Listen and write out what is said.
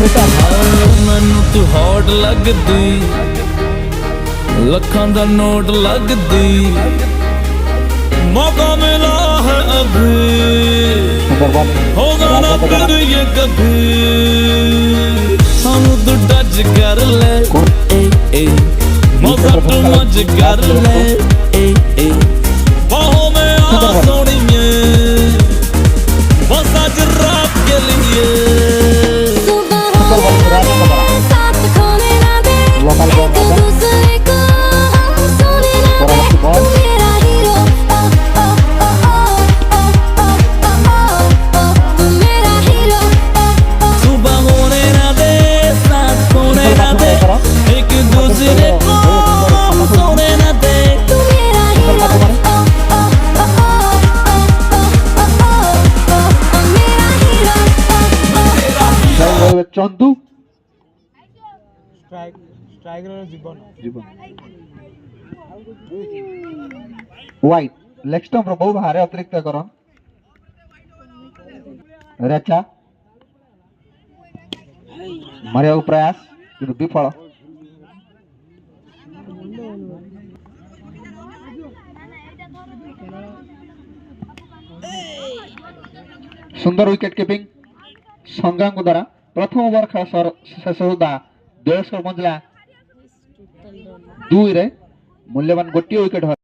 मैनू तू हॉट लगदी लखां दा नोट लगदी मौका मिला है अभी होगा ना फिर ये कभी सानू तू टच कर ले मौका तू मज कर ले बाहों में आ सोनिए बस आज रात के लिए চন্দু হোয়াইট লেগ স্টম্প বহু ভারে অতিরিক্ত করন রেচা মারিବାକୁ ପ୍ରୟାସ କିନ୍ତୁ ବିଫଳ ସୁନ୍ଦର ୱିକେଟ କିପିଂ ସଂଗ୍ରାମଙ୍କ ଦ୍ୱାରା प्रथम ओवर खेल शेष होता 2 पहुंचला 2 रे मूल्यवान गोटे विकेट